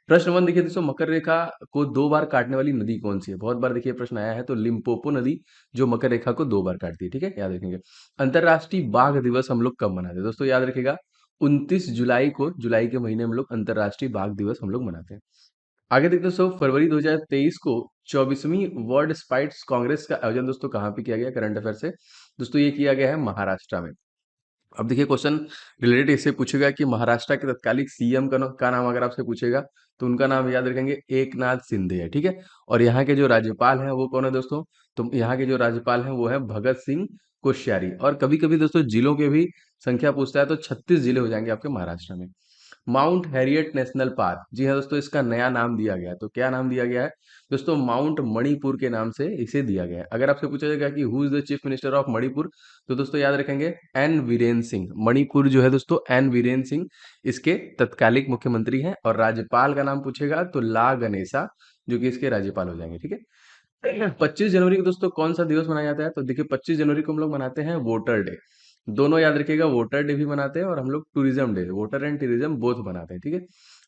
प्रश्न 1 देखिए दोस्तों, मकर रेखा को 2 बार काटने वाली नदी कौन सी है? बहुत बार देखिए प्रश्न आया है, तो लिम्पोपो नदी जो मकर रेखा को 2 बार काटती है, ठीक है? याद रखेंगे। अंतर्राष्ट्रीय बाघ दिवस हम लोग कब मनाते हैं? दोस्तों याद रखिएगा, 29 जुलाई को, जुलाई के महीने में हम लोग अंतर्राष्ट्रीय बाघ दिवस हम लोग मनाते हैं। आगे देखते हैं दोस्तों, फरवरी 2023 को 24वीं वर्ल्ड स्पाइट्स कांग्रेस का आयोजन दोस्तों कहाँ पे किया गया? करंट अफेयर से दोस्तों ये किया गया है महाराष्ट्र में। अब देखिए क्वेश्चन रिलेटेड इससे पूछेगा कि महाराष्ट्र के तत्कालिक सीएम का नाम अगर आपसे पूछेगा तो उनका नाम याद रखेंगे एकनाथ शिंदे है, ठीक है? और यहाँ के जो राज्यपाल हैं वो कौन है दोस्तों? तो यहाँ के जो राज्यपाल हैं वो है भगत सिंह कोश्यारी। और कभी कभी दोस्तों जिलों के भी संख्या पूछता है, तो 36 जिले हो जाएंगे आपके महाराष्ट्र में। माउंट हैरियट नेशनल पार्क, जी हाँ दोस्तों, इसका नया नाम दिया गया है। तो क्या नाम दिया गया है दोस्तों? माउंट मणिपुर के नाम से इसे दिया गया है। अगर आपसे पूछा जाएगा कि who is the chief minister of Manipur, तो दोस्तों याद रखेंगे एन वीरेन सिंह। मणिपुर जो है दोस्तों, एन वीरेन सिंह इसके तत्कालिक मुख्यमंत्री हैं। और राज्यपाल का नाम पूछेगा तो ला गणेशा, जो कि इसके राज्यपाल हो जाएंगे, ठीक है? 25 जनवरी को दोस्तों कौन सा दिवस मनाया जाता है? तो देखिए 25 जनवरी को हम लोग मनाते हैं वोटर डे। दोनों याद रखिएगा, वोटर डे भी मनाते हैं और हम लोग tourism day, voter and tourism both मनाते हैं, ठीक है?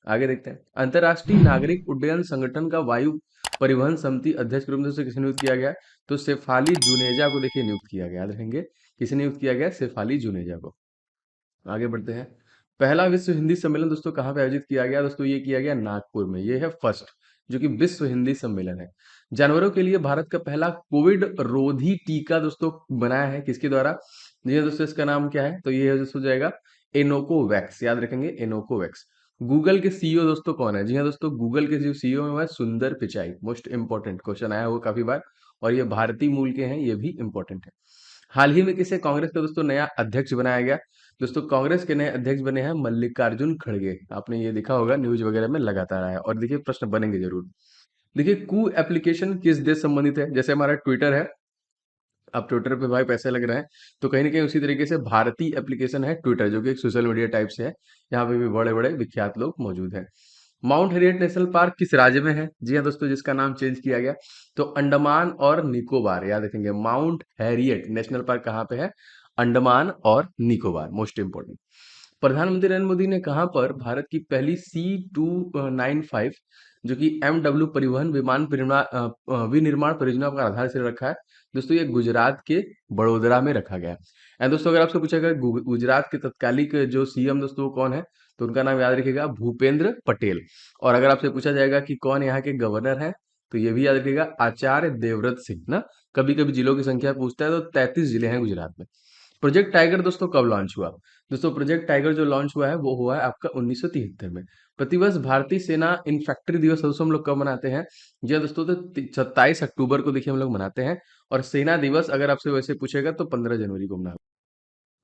आगे देखते हैं, अंतर्राष्ट्रीय नागरिक उड्डयन संगठन का वायु परिवहन समिति अध्यक्ष के रूप में दोस्तों किसे नियुक्त किया गया? तो शेफाली जुनेजा को देखिए नियुक्त किया गया, याद रखेंगे किसे नियुक्त किया गया? शेफाली जुनेजा को। आगे बढ़ते हैं, पहला विश्व हिंदी सम्मेलन दोस्तों कहाँ पे आयोजित किया गया? दोस्तों ये किया गया नागपुर में, ये है फर्स्ट जो कि विश्व हिंदी सम्मेलन है। जानवरों के लिए भारत का पहला कोविड रोधी टीका दोस्तों बनाया है किसके द्वारा? जी हाँ दोस्तों, इसका नाम क्या है? तो ये दोस्तों हो जाएगा एनोको वैक्स, याद रखेंगे एनोको वैक्स। गूगल के सीईओ दोस्तों कौन है? जी हाँ दोस्तों, गूगल के जो सीईओ है वो है सुंदर पिचाई। मोस्ट इंपॉर्टेंट क्वेश्चन आया हुआ काफी बार, और ये भारतीय मूल के हैं, ये भी इंपॉर्टेंट है। हाल ही में किसे कांग्रेस का दोस्तों नया अध्यक्ष बनाया गया? दोस्तों कांग्रेस के नए अध्यक्ष बने हैं मल्लिकार्जुन खड़गे। आपने ये देखा होगा न्यूज वगैरह में लगातार आया, और देखिए प्रश्न बनेंगे जरूर। देखिए कू एप्लीकेशन किस देश संबंधित है? जैसे हमारा ट्विटर है, अब ट्विटर पे भाई पैसे लग रहे हैं, तो कहीं ना कहीं उसी तरीके से भारतीय एप्लीकेशन है ट्विटर, जो कि एक सोशल मीडिया टाइप से है। यहाँ पे भी बड़े बड़े विख्यात लोग मौजूद हैं। माउंट हेरियट नेशनल पार्क किस राज्य में है? जी हाँ दोस्तों, जिसका नाम चेंज किया गया, तो अंडमान और निकोबार, याद रखेंगे माउंट हैरियट नेशनल पार्क कहाँ पे है? अंडमान और निकोबार, मोस्ट इंपोर्टेंट। प्रधानमंत्री नरेंद्र मोदी ने कहां पर भारत की पहली C295 जो कि MW परिवहन विमान विनिर्माण परियोजना का आधार से रखा है? दोस्तों ये गुजरात के बड़ोदरा में रखा गया है। एंड दोस्तों अगर आपसे पूछा गया गुजरात के तत्कालिक जो सीएम दोस्तों वो कौन है, तो उनका नाम याद रखिएगा भूपेंद्र पटेल। और अगर आपसे पूछा जाएगा कि कौन यहाँ के गवर्नर है, तो ये भी याद रखिएगा आचार्य देवव्रत सिंह ना। कभी कभी जिलों की संख्या पूछता है, तो 33 जिले हैं गुजरात में। प्रोजेक्ट टाइगर दोस्तों कब लॉन्च हुआ? दोस्तों प्रोजेक्ट टाइगर जो लॉन्च हुआ है वो हुआ है आपका 1973 में। प्रतिवर्ष भारतीय सेना इन्फैक्ट्री दिवस दोस्तों हम लोग कब मनाते हैं? जी हाँ दोस्तों, तो 27 अक्टूबर को देखिए हम लोग मनाते हैं। और सेना दिवस अगर आपसे वैसे पूछेगा तो 15 जनवरी को मनाते हैं।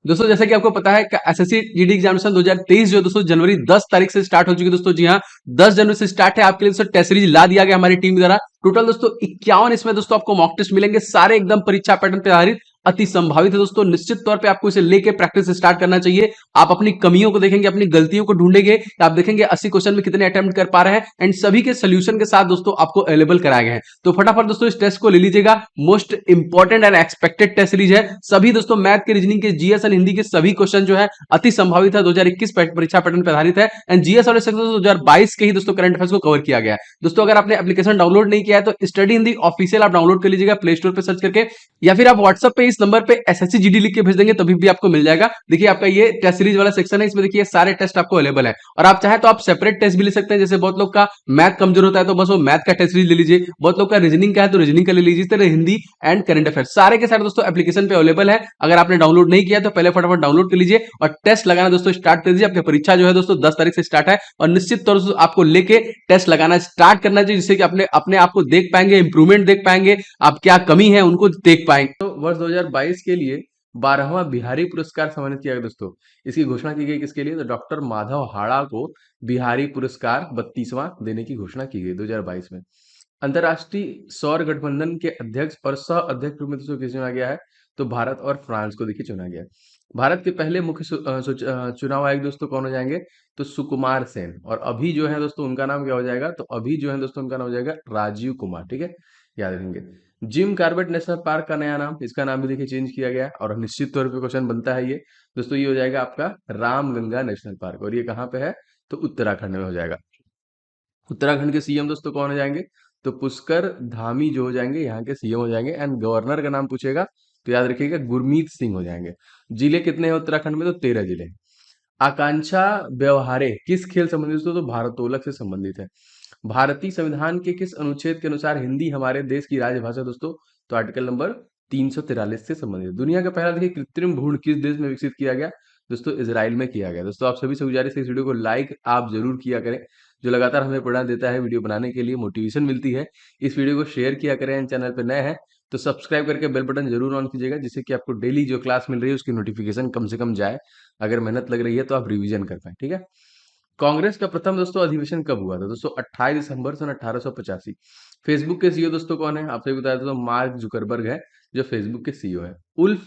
दोस्तों जैसे कि आपको पता है कि एसएससी जीडी एग्जामिनेशन 2023 जो है दोस्तों जनवरी 10 तारीख से स्टार्ट हो चुकी है दोस्तों। जी हाँ, 10 जनवरी से स्टार्ट है। आपके लिए दोस्तों टेस्ट सीरीज ला दिया गया हमारी टीम द्वारा। टोटल दोस्तों 51 इसमें दोस्तों आपको मॉक टेस्ट मिलेंगे, सारे एकदम परीक्षा पैटर्न पे आधारित, अति संभावित है दोस्तों। निश्चित तौर पे आपको इसे लेके प्रैक्टिस स्टार्ट करना चाहिए। आप अपनी कमियों को देखेंगे, अपनी गलतियों को ढूंढेंगे, आप देखेंगे 80 क्वेश्चन में कितने अटेम्प्ट कर पा रहे हैं, एंड सभी के सोल्यूशन के साथ दोस्तों आपको अवेलेबल कराए गए हैं। तो फटाफट दोस्तों इस टेस्ट को ले लीजिएगा। Most important and expected test series है। सभी दोस्तों मैथ के, रीजनिंग के, जीएस एंड हिंदी के सभी क्वेश्चन जो है अति संभावित है, 2021 परीक्षा पैटर्न पर आधारित है। एंड जीएस और 2022 के ही दोस्तों करंट अफेयर्स को कवर किया गया है। दोस्तों अगर आपने एप्लीकेशन डाउनलोड नहीं किया है तो स्टडी हिंदी ऑफिशियल आप डाउनलोड कर लीजिएगा प्ले स्टोर पे सर्च करके, या फिर आप व्हाट्सएप पे इस नंबर पे एसएससी जीडी लिख के भेज देंगे तभी भी आपको मिल जाएगा। देखिए आपका ये टेस्ट सीरीज वाला सेक्शन है, इसमें देखिए सारे टेस्ट आपको अवेलेबल है। और आप चाहे तो आप सेपरेट टेस्ट भी ले सकते हैं। जैसे बहुत लोग का मैथ कमजोर होता है तो बस वो मैथ का टेस्ट सीरीज ले लीजिए, बहुत लोग का रीजनिंग का है तो रीजनिंग का ले लीजिए। इस तरह हिंदी एंड करंट अफेयर सारे के सारे दोस्तों एप्लीकेशन पे अवेलेबल है। अगर आपने डाउनलोड नहीं किया तो पहले फटाफट डाउनलोड कर लीजिए और टेस्ट लगाना दोस्तों स्टार्ट कर दीजिए। आपकी परीक्षा जो है दोस्तों 10 तारीख से स्टार्ट है, और निश्चित तौर से आपको लेके टेस्ट लगाना स्टार्ट करना चाहिए, जिससे कि अपने अपने आप को देख पाएंगे, इंप्रूवमेंट देख पाएंगे, आप क्या कमी है उनको देख पाएंगे। तो वर्ष 2022 के लिए 12वां बिहारी पुरस्कार सम्मानित किया गया दोस्तों। इसकी घोषणा की गई किसके लिए? तो डॉक्टर माधव हाड़ा को बिहारी पुरस्कार 32वां देने की घोषणा की गई 2022 में। अंतर्राष्ट्रीय सौर गठबंधन के अध्यक्ष और सह अध्यक्ष के रूप में दोस्तों किसे चुना गया है? तो भारत और फ्रांस को देखिए चुना गया है। भारत के पहले मुख्य चुनाव आयुक्त दोस्तों कौन हो जाएंगे? तो सुकुमार सेन। और अभी जो है दोस्तों उनका नाम क्या हो जाएगा? तो अभी जो है दोस्तों उनका नाम हो जाएगा राजीव कुमार, ठीक है? याद रखेंगे। जिम कार्बेट नेशनल पार्क का नया नाम, इसका नाम भी देखिए चेंज किया गया है, और निश्चित तौर पे क्वेश्चन बनता है ये दोस्तों, ये हो जाएगा आपका रामगंगा नेशनल पार्क। और ये कहाँ पे है? तो उत्तराखंड में हो जाएगा। उत्तराखंड के सीएम दोस्तों कौन हो जाएंगे? तो पुष्कर धामी जो हो जाएंगे यहाँ के सीएम हो जाएंगे। एंड गवर्नर का नाम पूछेगा तो याद रखिएगा गुरमीत सिंह हो जाएंगे। जिले कितने हैं उत्तराखंड में? तो 13 जिले हैं। आकांक्षा व्यवहारे किस खेल संबंधित है? तो भारोत्तोलक से संबंधित है। भारतीय संविधान के किस अनुच्छेद के अनुसार हिंदी हमारे देश की राजभाषा दोस्तों? तो आर्टिकल नंबर 343 से संबंधित। दुनिया का पहला देखिए कृत्रिम भ्रूण किस देश में विकसित किया गया? दोस्तों इजराइल में किया गया। दोस्तों आप सभी से गुजारिश है इस वीडियो को लाइक आप जरूर किया करें, जो लगातार हमें प्रेरणा देता है, वीडियो बनाने के लिए मोटिवेशन मिलती है। इस वीडियो को शेयर किया करें। चैनल पर नए हैं तो सब्सक्राइब करके बेल बटन जरूर ऑन कीजिएगा, जिससे कि आपको डेली जो क्लास मिल रही है उसकी नोटिफिकेशन कम से कम जाए। अगर मेहनत लग रही है तो आप रिवीजन कर पाए, ठीक है। कांग्रेस का प्रथम दोस्तों अधिवेशन कब हुआ था? दोस्तों 28 दिसंबर सन 1885। फेसबुक के सीईओ दोस्तों कौन है? आपसे बताया था, तो मार्क जुकरबर्ग है जो फेसबुक के सीईओ है। उल्फ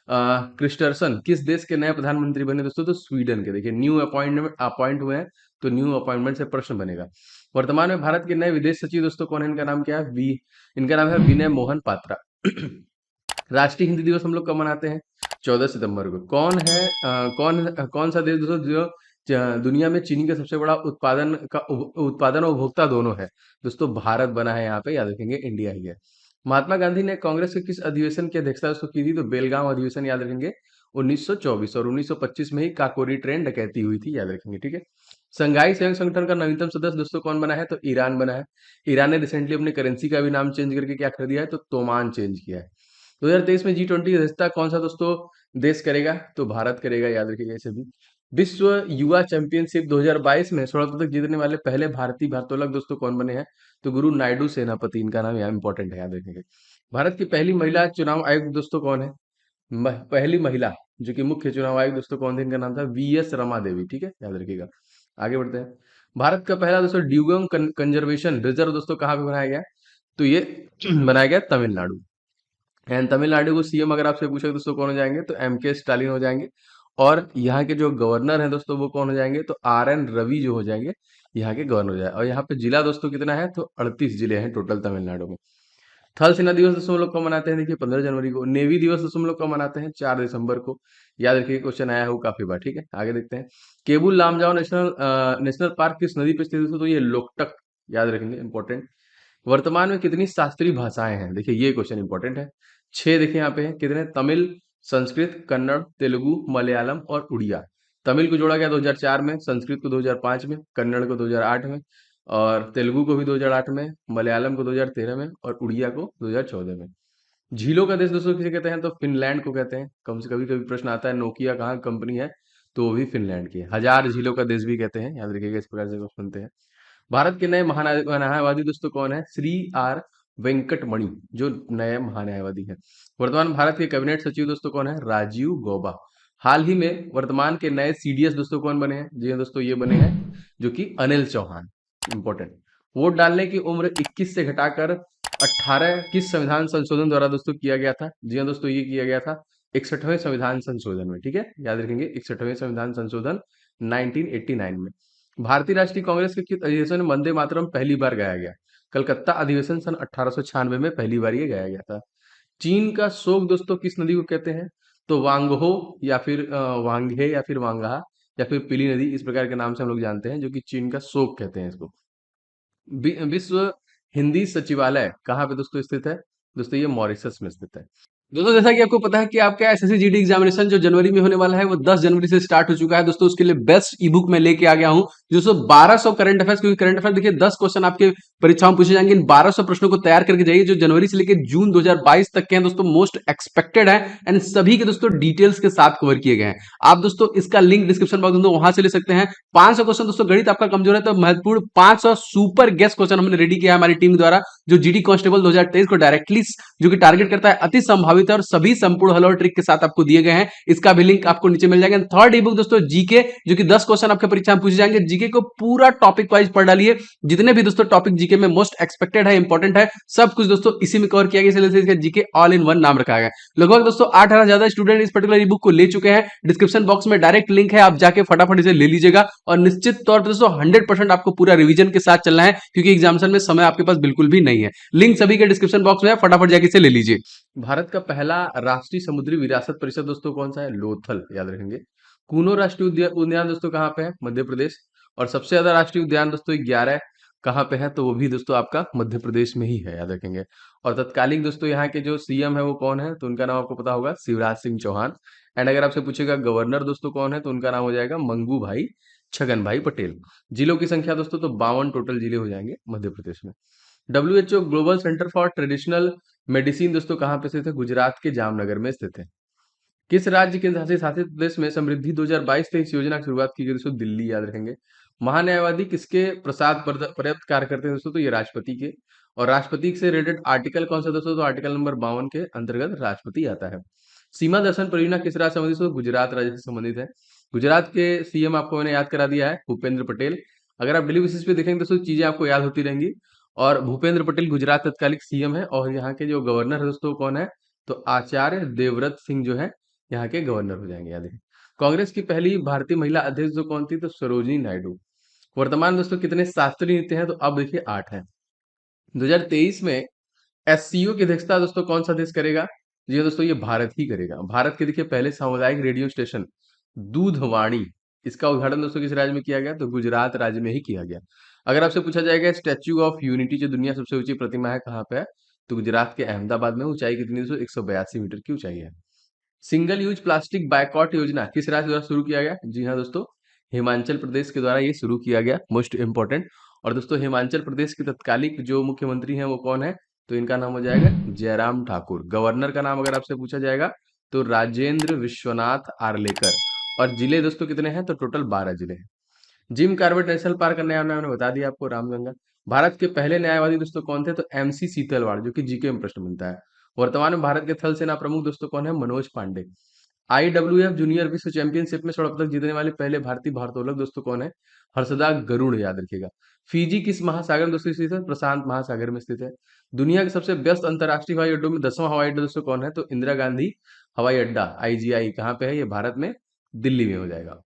क्रिस्टरसन किस देश के नए प्रधानमंत्री बने? दोस्तों तो स्वीडन के। देखिए न्यू अपॉइंट हुए हैं तो न्यू अपॉइंटमेंट से प्रश्न बनेगा। वर्तमान में भारत के नए विदेश सचिव दोस्तों कौन है? इनका नाम क्या है? इनका नाम है विनय मोहन पात्रा। राष्ट्रीय हिंदी दिवस हम लोग कब मनाते हैं? 14 सितंबर को। कौन सा देश दोस्तों जो दुनिया में चीनी का सबसे बड़ा उत्पादन और उपभोक्ता दोनों है? दोस्तों भारत बना है यहाँ पे, याद रखेंगे इंडिया ही है। महात्मा गांधी ने कांग्रेस के किस अधिवेशन की अध्यक्षता दोस्तों की थी? तो बेलगांव अधिवेशन, याद रखेंगे 1924। और 1925 में ही काकोरी ट्रेन डकैती हुई थी, याद रखेंगे, ठीक है। संघाई सहयोग संगठन का नवीनतम सदस्य दोस्तों कौन बना है? तो ईरान बना है। ईरान ने रिसेंटली अपनी करेंसी का भी नाम चेंज करके क्या कर दिया है? तो तोमान चेंज किया है। 2023 में G20 की अध्यक्षता कौन सा दोस्तों देश करेगा? तो भारत करेगा, याद रखिएगा इसे भी। विश्व युवा चैंपियनशिप 2022 में स्वर्ण पदक जीतने वाले पहले भारतीय भारोत्तोलक दोस्तों कौन बने हैं? तो गुरु नायडू सेनापति, इनका नाम यहाँ इंपॉर्टेंट है, याद रखेंगे। भारत की पहली महिला चुनाव आयुक्त दोस्तों कौन है? पहली महिला जो कि मुख्य चुनाव आयुक्त दोस्तों कौन थी? इनका नाम था VS रमा देवी, ठीक है, याद रखिएगा। आगे बढ़ते हैं। भारत का पहला दोस्तों ड्यूगोंग कंजर्वेशन रिजर्व दोस्तों कहाँ पे बनाया गया? तो ये बनाया गया तमिलनाडु। एंड तमिलनाडु को सीएम अगर आपसे पूछे दोस्तों कौन हो जाएंगे? तो MK स्टालिन हो जाएंगे। और यहाँ के जो गवर्नर हैं दोस्तों वो कौन हो जाएंगे? तो RN रवि जो हो जाएंगे यहाँ के गवर्नर हो जाए। और यहाँ पे जिला दोस्तों कितना है? तो 38 जिले हैं टोटल तमिलनाडु में। थल सेना दिवस दोस्तों हम लोग कब मनाते हैं? देखिए 15 जनवरी को। नेवी दिवस दोस्तों हम लोग कब मनाते हैं? 4 दिसंबर को। याद रखिए क्वेश्चन आया है वो काफी बार, ठीक है। आगे देखते हैं। केबुल लामजाओ नेशनल पार्क किस नदी पे स्थित है? दोस्तों तो ये लोकटक, याद रखेंगे, इंपॉर्टेंट। वर्तमान में कितनी शास्त्रीय भाषाएं हैं? देखिए ये क्वेश्चन इंपॉर्टेंट है। 6 देखिए यहाँ पे है कितने? तमिल, संस्कृत, कन्नड़, तेलुगु, मलयालम और उड़िया। तमिल को जोड़ा गया 2004 में, संस्कृत को 2005 में, कन्नड़ को 2008 में, और तेलुगु को भी 2008 में, मलयालम को 2013 में और उड़िया को 2014 में। झीलों का देश दोस्तों किसे कहते हैं? तो फिनलैंड को कहते हैं। कम से कभी कभी प्रश्न आता है नोकिया कहाँ कंपनी है? तो वो भी फिनलैंड की है। हजार झीलों का देश भी कहते हैं, याद रखिएगा, इस प्रकार से सुनते हैं। भारत के नए महान्यायवादी दोस्तों कौन है? श्री R वेंकटमणि जो नए महान्यायवादी हैं। वर्तमान में भारत के कैबिनेट सचिव दोस्तों कौन है? राजीव गौबा। हाल ही में वर्तमान के नए CDS दोस्तों कौन बने हैं? जी हाँ दोस्तों, ये बने हैं जो कि अनिल चौहान, इंपॉर्टेंट। वोट डालने की उम्र 21 से घटाकर 18 किस संविधान संशोधन द्वारा दोस्तों किया गया था? जी हाँ दोस्तों, ये किया गया था 61वें संविधान संशोधन में, ठीक है, याद रखेंगे 61वें संविधान संशोधन 1989 में। भारतीय राष्ट्रीय कांग्रेस के किस अधिवेशन में वंदे मातरम पहली बार गाया गया? कलकत्ता अधिवेशन सन 1896 में पहली बार ये गाया गया था। चीन का शोक दोस्तों किस नदी को कहते हैं? तो वांगहो या फिर वांगे या फिर वांगहा या फिर पीली नदी, इस प्रकार के नाम से हम लोग जानते हैं, जो कि चीन का शोक कहते हैं इसको। विश्व हिंदी सचिवालय कहाँ पे दोस्तों स्थित है? दोस्तों ये मॉरिशस में स्थित है। दोस्तों जैसा कि आपको पता है कि आपका SSC GD एग्जामिनेशन जो जनवरी में होने वाला है वो 10 जनवरी से स्टार्ट हो चुका है दोस्तों। उसके लिए बेस्ट ई बुक मैं लेके आ गया हूं दोस्तों 1200 करंट अफेयर्स, क्योंकि करंट अफेयर देखिए 10 क्वेश्चन आपके परीक्षाओं में पूछे जाएंगे। इन 1200 प्रश्नों को तैयार करके जाइए जो जनवरी से लेकर जून 2022 तक के हैं दोस्तों, मोस्ट एक्सपेक्टेड है एंड सभी के दोस्तों डिटेल्स के साथ कवर किए गए हैं। आप दोस्तों इसका लिंक डिस्क्रिप्शन बॉक्स में वहां से ले सकते हैं। 500 क्वेश्चन दोस्तों, गणित आपका कमजोर है तो महत्वपूर्ण 500 सुपर गेस्ट क्वेश्चन हमने रेडी किया है हमारी टीम द्वारा, जो GD कांस्टेबल 2023 को डायरेक्टली जो कि टारगेट करता है, अति संभावित है और सभी संपूर्ण हल और ट्रिक के साथ आपको दिए गए हैं। इसका भी लिंक आपको नीचे मिल जाएगा। थर्ड ई बुक दोस्तों जीके, जो कि 10 क्वेश्चन आपके परीक्षा में पूछे जाएंगे। जीके को पूरा टॉपिक वाइज पढ़ डालिए, जितने भी दोस्तों टॉपिक जीके में मोस्ट एक्सपेक्टेड है, इंपॉर्टेंट है, सब कुछ दोस्तों इसी में कवर किया गया, इसलिए जीके ऑल इन वन नाम रखा गया। लगभग दोस्तों 8,000 ज्यादा स्टूडेंट इस पर्टिकुलर ई बुक को ले चुके हैं। डिस्क्रिप्शन बॉक्स में डायरेक्ट लिंक है, आप जाके फटाफट इसे ले लीजिएगा और निश्चित तौर पर दोस्तों 100% आपको पूरा रिवीजन के साथ चलना है, क्योंकि एग्जामिनेशन में समय आपके पास बिल्कुल भी नहीं है। लिंक सभी के डिस्क्रिप्शन बॉक्स में है, फटाफट जाके इसे ले लीजिए। भारत का पहला राष्ट्रीय समुद्री विरासत परिषद दोस्तों कौन सा है? लोथल, याद रखेंगे। कूनो राष्ट्रीय उद्यान दोस्तों कहाँ पे है? मध्य प्रदेश। और सबसे ज्यादा राष्ट्रीय उद्यान दोस्तों 11 है। कहाँ पे है, तो वो भी दोस्तों आपका मध्य प्रदेश में ही है, याद रखेंगे। और तत्कालीन दोस्तों यहाँ के जो सीएम है वो कौन है, तो उनका नाम आपको पता होगा, शिवराज सिंह चौहान। एंड अगर आपसे पूछेगा गवर्नर दोस्तों कौन है, तो उनका नाम हो जाएगा मंगू भाई छगन भाई पटेल। जिलों की संख्या दोस्तों तो 52 टोटल जिले हो जाएंगे मध्य प्रदेश में। WHO global centre for traditional medicine दोस्तों कहाँ पे स्थित है, गुजरात के जामनगर में स्थित है। किस राज्य के शासित शासित प्रदेश में समृद्धि 2022 से इस योजना की शुरुआत की गई, दोस्तों दिल्ली, याद रखेंगे। महान्यायवादी किसके प्रसाद पर्याप्त कार्य करते हैं दोस्तों, तो ये राष्ट्रपति के। और राष्ट्रपति से रिलेटेड आर्टिकल कौन सा दोस्तों, तो आर्टिकल नंबर 52 के अंतर्गत राष्ट्रपति आता है। सीमा दर्शन परियोजना किस राज्य से संबंधित है, तो गुजरात राज्य से संबंधित है। गुजरात के सीएम आपको मैंने याद करा दिया है, भूपेंद्र पटेल। अगर आप डेली बेसिस पे देखेंगे दोस्तों चीजें आपको याद होती रहेंगी। और भूपेंद्र पटेल गुजरात तत्कालिक सीएम है, और यहाँ के जो गवर्नर है दोस्तों कौन है, तो आचार्य देवव्रत सिंह जो है यहाँ के गवर्नर हो जाएंगे, याद है। कांग्रेस की पहली भारतीय महिला अध्यक्ष जो कौन थी, तो सरोजिनी नायडू। वर्तमान दोस्तों कितने शास्त्रीय नृत्य हैं, तो अब देखिए 8 हैं। 2023 में एससीओ की अध्यक्षता दोस्तों कौन सा देश करेगा, जी हाँ दोस्तों, ये भारत ही करेगा। भारत के देखिए पहले सामुदायिक रेडियो स्टेशन दूधवाणी, इसका उद्घाटन दोस्तों किस राज्य में किया गया, तो गुजरात राज्य में ही किया गया। अगर आपसे पूछा जाएगा स्टैच्यू ऑफ यूनिटी जो दुनिया सबसे ऊंची प्रतिमा है कहाँ पे है, तो गुजरात के अहमदाबाद में। ऊंचाई कितनी है दोस्तों, 182 मीटर की ऊंचाई है। सिंगल यूज प्लास्टिक बायकॉट योजना किस राज्य द्वारा शुरू किया गया, जी हाँ दोस्तों, हिमाचल प्रदेश के द्वारा ये शुरू किया गया, मोस्ट इंपॉर्टेंट। और दोस्तों हिमाचल प्रदेश के तत्कालिक जो मुख्यमंत्री हैं वो कौन है, तो इनका नाम हो जाएगा जयराम ठाकुर। गवर्नर का नाम अगर आपसे पूछा जाएगा तो राजेंद्र विश्वनाथ आर्लेकर। और जिले दोस्तों कितने हैं, तो टोटल 12 जिले हैं। जिम कार्बेट नेशनल पार्क का नया नाम मैंने बता दिया आपको, रामगंगा। भारत के पहले न्यायवादी दोस्तों कौन थे, तो एमसी सीतलवाड़, जो कि जीके में प्रश्न बनता है। वर्तमान में भारत के थल सेना प्रमुख दोस्तों कौन है, मनोज पांडे। आईडब्ल्यूएफ जूनियर विश्व चैंपियनशिप में स्वर्ण पदक जीतने वाले पहले भारतीय भारोत्तोलक दोस्तों कौन है, हर्षदा गरुड़, याद रखिएगा। फिजी किस महासागर में दोस्तों स्थित है, प्रशांत महासागर में स्थित है। दुनिया के सबसे व्यस्त अंतर्राष्ट्रीय हवाई अड्डों में 10वां हवाई अड्डा दोस्तों कौन है, तो इंदिरा गांधी हवाई अड्डा, आईजीआई, कहाँ पे है, ये भारत में दिल्ली में हो जाएगा।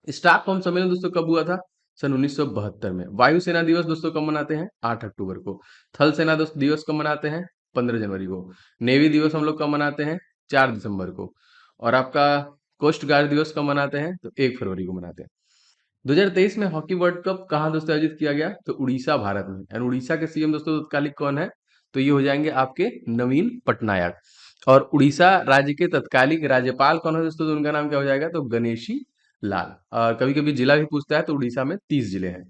स्टॉकहोम सम्मेलन दोस्तों कब हुआ था, सन 1972 में। वायुसेना दिवस दोस्तों कब मनाते हैं, 8 अक्टूबर को। थल सेना दिवस कब मनाते हैं, 15 जनवरी को। नेवी दिवस हम लोग कब मनाते हैं, 4 दिसंबर को। और आपका कोस्ट गार्ड दिवस कब मनाते हैं, तो 1 फरवरी को मनाते हैं। 2023 में हॉकी वर्ल्ड कप कहाँ दोस्तों आयोजित किया गया, तो उड़ीसा, भारत में। एंड उड़ीसा के सीएम दोस्तों तत्कालिक कौन है, तो ये हो जाएंगे आपके नवीन पटनायक। और उड़ीसा राज्य के तत्कालिक राज्यपाल कौन है दोस्तों, तो उनका नाम क्या हो जाएगा, तो गणेशी लाल। कभी कभी जिला भी पूछता है, तो उड़ीसा में 30 जिले हैं।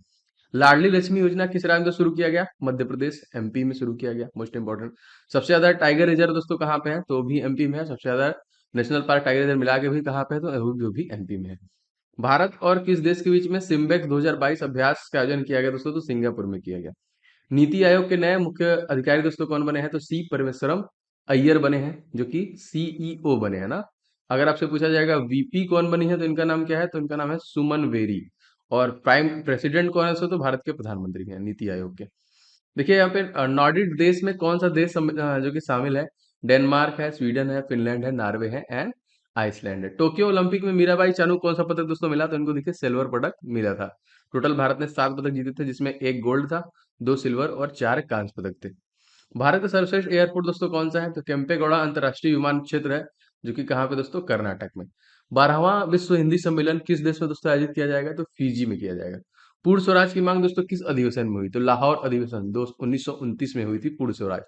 लाडली लक्ष्मी योजना किस राज्य में शुरू किया गया, मध्य प्रदेश, एमपी में शुरू किया गया, मोस्ट इंपॉर्टेंट। सबसे ज्यादा टाइगर रिजर्व दोस्तों कहाँ पे है, तो भी एमपी में है। सबसे ज्यादा नेशनल पार्क टाइगर रिजर्व मिला के भी कहाँ पे है, तो वो भी एमपी में है। भारत और किस देश के बीच में सिम्बेक्स 2022 अभ्यास का आयोजन किया गया दोस्तों, तो सिंगापुर में किया गया। नीति आयोग के नए मुख्य अधिकारी दोस्तों कौन बने हैं, तो सी परमेश्वरम अय्यर बने हैं, जो कि सीईओ बने हैं ना। अगर आपसे पूछा जाएगा वीपी कौन बनी है, तो इनका नाम क्या है, तो इनका नाम है सुमन वेरी। और प्राइम प्रेसिडेंट कौन है दोस्तों, तो भारत के प्रधानमंत्री हैं नीति आयोग के। देखिए यहाँ पे नॉर्डिक देश में कौन सा देश जो कि शामिल है, डेनमार्क है, स्वीडन है, फिनलैंड है, नॉर्वे है एंड आइसलैंड है। टोक्यो ओलंपिक में मीराबाई चानू कौन सा पदक दोस्तों मिला, तो इनको देखिए सिल्वर पदक मिला था। टोटल भारत ने 7 पदक जीते थे, जिसमें 1 गोल्ड था, 2 सिल्वर और 4 कांस्य पदक थे। भारत का सर्वश्रेष्ठ एयरपोर्ट दोस्तों कौन सा है, तो केम्पेगौड़ा अंतर्राष्ट्रीय विमान क्षेत्र है, जो कि कहाँ पे दोस्तों, कर्नाटक में। 12वां विश्व हिंदी सम्मेलन किस देश में दोस्तों आयोजित किया जाएगा, तो फिजी में किया जाएगा। पूर्ण स्वराज की मांग दोस्तों किस अधिवेशन में हुई, तो लाहौर अधिवेशन 1929 में हुई थी पूर्ण स्वराज।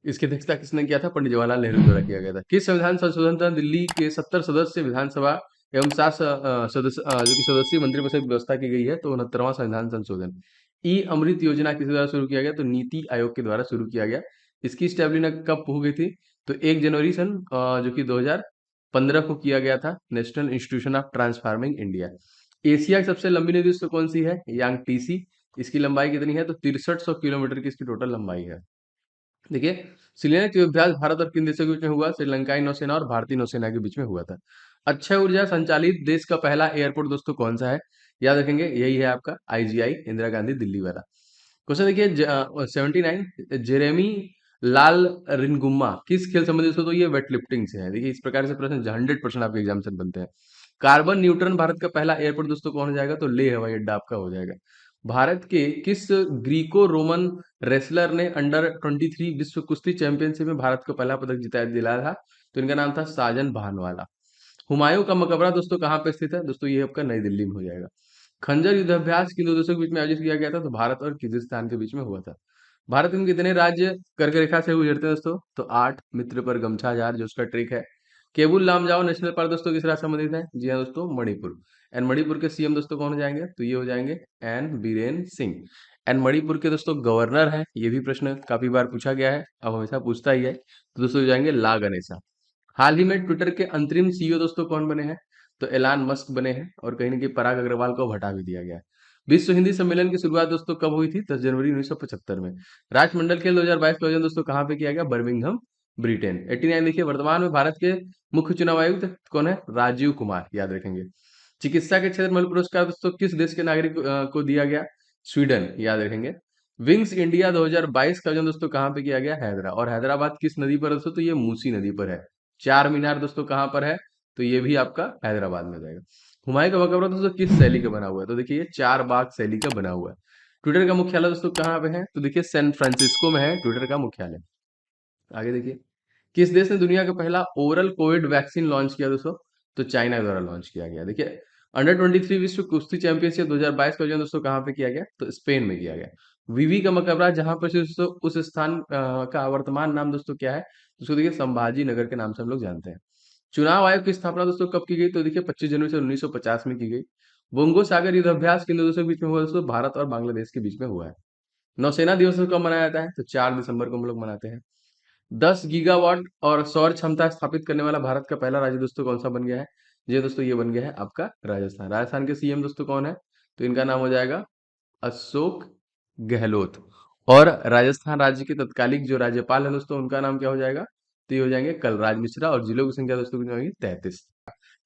इसकी अध्यक्षता किसने किया था, पंडित जवाहरलाल नेहरू द्वारा किया गया था। किस संविधान संशोधन था दिल्ली के 70 सदस्य विधानसभा एवं 7 सदस्य जो कि सदस्यीय मंत्रिपरिषद की व्यवस्था की गई है, तो 69वां संविधान संशोधन। ई अमृत योजना किस द्वारा शुरू किया गया, तो नीति आयोग के द्वारा शुरू किया गया। इसकी स्टेब्लिंग कब हो गई थी, तो 1 जनवरी सन जो कि 2015 को किया गया था, national institution of transforming India. Asia की सबसे लंबी नदी दोस्तों कौन सी है, यांग टीसी। इसकी लंबाई कितनी है, तो 6300 किलोमीटर की इसकी टोटल लंबाई है। देखिए, शिलान्यास युद्धाभ्यास भारत और किन देशों के बीच में हुआ, श्रीलंकाई नौसेना और भारतीय नौसेना के बीच में हुआ था। अक्षय ऊर्जा संचालित देश का पहला एयरपोर्ट दोस्तों कौन सा है, याद रखेंगे यही है आपका आईजीआई, इंदिरा गांधी दिल्ली वाला। क्वेश्चन देखिए 79, जेरेमी लाल रिनगुम्मा किस खेल संबंधित दोस्तों, तो ये वेट लिफ्टिंग से है। देखिए इस प्रकार से प्रश्न 100% आपके एग्जाम से बनते हैं। कार्बन न्यूट्रन भारत का पहला एयरपोर्ट दोस्तों कौन हो जाएगा, तो लेह हवाई अड्डा आपका हो जाएगा। भारत के किस ग्रीको रोमन रेसलर ने अंडर 23 विश्व कुश्ती चैंपियनशिप में भारत को पहला पदक दिलाया था, तो इनका नाम था साजन भानवाला। हुमायूं का मकबरा दोस्तों कहाँ पे स्थित है, दोस्तों ये आपका नई दिल्ली में हो जाएगा। खंजर युद्धाभ्यास किन दो देशों के बीच में आयोजित किया गया था? तो भारत और किर्गिस्तान के बीच में हुआ था। भारत में कितने राज्य कर्क रेखा से गुजरते हैं दोस्तों? तो 8। मित्र पर गमछा जार जो उसका ट्रिक है। केबुल लामजाओ नेशनल पार्क दोस्तों किस राज्य से संबंधित है? जी हाँ दोस्तों, मणिपुर। एंड मणिपुर के सीएम दोस्तों कौन हो जाएंगे? तो ये हो जाएंगे एन बीरेन सिंह। एंड मणिपुर के दोस्तों गवर्नर हैं, ये भी प्रश्न काफी बार पूछा गया है, अब हमेशा पूछता ही है, तो दोस्तों हो जाएंगे ला गणेशा। हाल ही में ट्विटर के अंतरिम सीईओ दोस्तों कौन बने हैं? तो एलान मस्क बने हैं, और कहीं ना कहीं पराग अग्रवाल को अब हटा भी दिया गया है। विश्व हिंदी सम्मेलन की शुरुआत दोस्तों कब हुई थी? 10 जनवरी 1975 में। राष्ट्रमंडल खेल 2022 का आयोजन दोस्तों कहाँ पे किया गया? Birmingham, Britain. 89 देखिए, वर्तमान में भारत के मुख्य चुनाव आयुक्त कौन है? राजीव कुमार, याद रखेंगे। चिकित्सा के क्षेत्र में नोबेल पुरस्कार दोस्तों किस देश के नागरिक को दिया गया? स्वीडन, याद रखेंगे। विंग्स इंडिया 2022 का आयोजन दोस्तों कहाँ पे किया गया? हैदराबाद। और हैदराबाद किस नदी पर है दोस्तों? तो ये मूसी नदी पर है। चार मीनार दोस्तों कहाँ पर है? तो ये भी आपका हैदराबाद में हो जाएगा। हुमायूं का मकबरा दोस्तों किस शैली का बना हुआ है? तो देखिए, ये चार बाग शैली का बना हुआ है। ट्विटर का मुख्यालय दोस्तों कहाँ पे है? तो देखिए, सैन फ्रांसिस्को में है ट्विटर का मुख्यालय। आगे देखिए, किस देश ने दुनिया का पहला ओरल कोविड वैक्सीन लॉन्च किया दोस्तों? तो चाइना द्वारा लॉन्च किया गया। देखिए, अंडर 23 विश्व कुश्ती चैंपियनशिप 2022 का आयोजन दोस्तों कहाँ पे किया गया? तो स्पेन में किया गया। विवी का मकबरा जहां पर से दोस्तों उस स्थान का वर्तमान नाम दोस्तों क्या है? तो उसको देखिए संभाजी नगर के नाम से हम लोग जानते हैं। चुनाव आयोग की स्थापना दोस्तों कब की गई? तो देखिए 25 जनवरी से 1950 में की गई। बोंगो सागर युद्धाभ्यास किन दो देशों के बीच में हुआ दोस्तों? भारत और बांग्लादेश के बीच में हुआ है। नौसेना दिवस कब मनाया जाता है? तो 4 दिसंबर को हम लोग मनाते हैं। 10 गीगावाट और सौर क्षमता स्थापित करने वाला भारत का पहला राज्य दोस्तों कौन सा बन गया है? ये दोस्तों ये बन गया है आपका राजस्थान। राजस्थान के सीएम दोस्तों कौन है? तो इनका नाम हो जाएगा अशोक गहलोत। और राजस्थान राज्य के तत्कालिक जो राज्यपाल है दोस्तों उनका नाम क्या हो जाएगा? तो ये हो जाएंगे कलराज मिश्रा, और जिलों की संख्या दोस्तों कितनी होगी? 33।